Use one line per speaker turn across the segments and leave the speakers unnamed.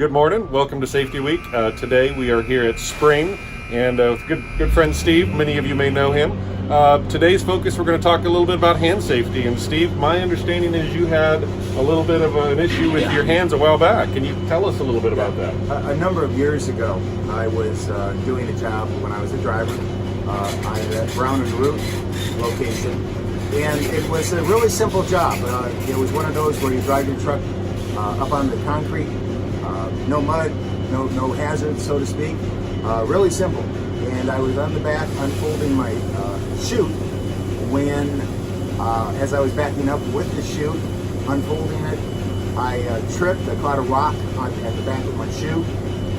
Good morning. Welcome to Safety Week. Today we are here at Spring and with good friend Steve. Many of you may know him. Today's focus, we're going to talk a little bit about hand safety. And Steve, my understanding is you had a little bit of an issue with your hands a while back. Can you tell us a little bit about that?
A number of years ago, I was doing a job when I was a driver at Brown and Root location. And it was a really simple job. It was one of those where you drive your truck up on the concrete, no mud, no hazards, so to speak. Really simple. And I was on the back unfolding my chute when, as I was backing up with the chute, unfolding it, I tripped. I caught a rock at the back of my chute,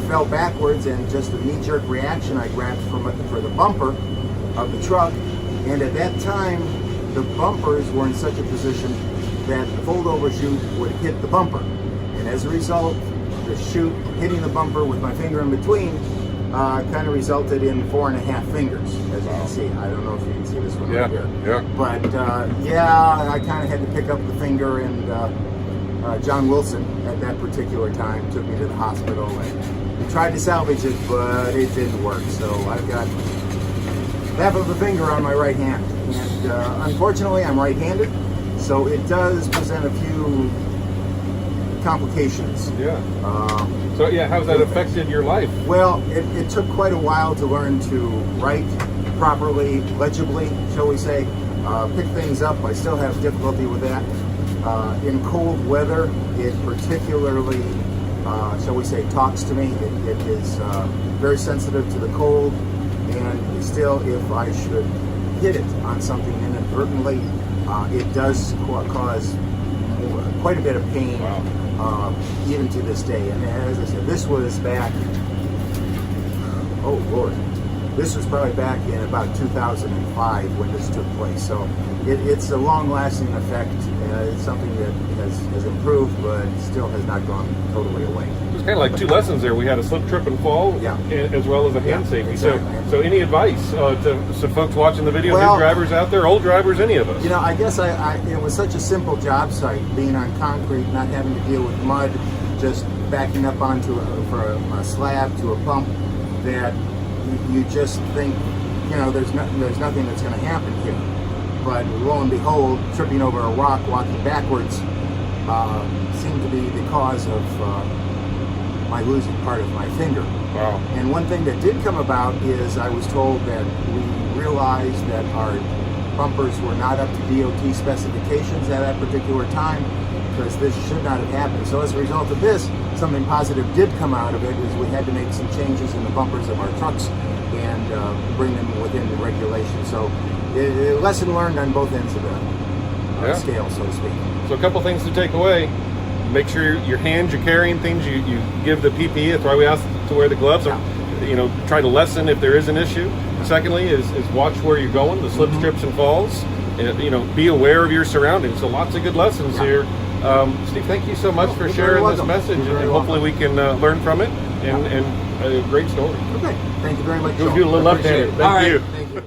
fell backwards, and just a knee-jerk reaction, I grabbed for the bumper of the truck. And at that time, the bumpers were in such a position that the fold-over chute would hit the bumper. And as a result, the chute hitting the bumper with my finger in between kind of resulted in 4.5 fingers, as you can see. I don't know if you can see this one right here.
Yeah.
But I kind of had to pick up the finger, and John Wilson at that particular time took me to the hospital and tried to salvage it, but it didn't work. So I've got half of a finger on my right hand. And unfortunately, I'm right-handed, so it does present a few complications.
How's that affected your life?
Well, it took quite a while to learn to write properly, legibly, shall we say, pick things up. I still have difficulty with that. In cold weather, it particularly, shall we say, talks to me. It is very sensitive to the cold, and still, if I should hit it on something inadvertently, it does cause quite a bit of pain.
Wow.
Even to this day. And as I said, this was back, oh Lord, this was probably back in about 2005 when this took place. So it's a long-lasting effect. It's something that has improved, but still has not gone totally away.
It's kind of like two lessons there. We had a slip, trip, and fall, as well as a hand safety.
Exactly.
So any advice to folks watching the video,
Well,
new drivers out there, old drivers, any of us?
You know, I guess it was such a simple job site, being on concrete, not having to deal with mud, just backing up onto a slab to a pump, that you just think, you know, there's nothing that's going to happen here. But lo and behold, tripping over a rock, walking backwards, seemed to be the cause of my losing part of my finger.
Wow. And
one thing that did come about is I was told that we realized that our bumpers were not up to DOT specifications at that particular time, because this should not have happened. So as a result of this, something positive did come out of it, is we had to make some changes in the bumpers of our trucks and bring them within the regulations. So a lesson learned on both ends of the scale, so to speak.
So a couple things to take away. Make sure your hands, you're carrying things, you give the PPE. That's why we ask to wear the gloves. You know, try to lessen if there is an issue. Secondly is watch where you're going, the slips, trips, and falls. And, you know, be aware of your surroundings. So lots of good lessons here. Steve, thank you so much for sharing this message, and hopefully we can learn from it. And a great story.
Okay, thank you very much.
Go do a little left-handed. Thank you.
Thank you.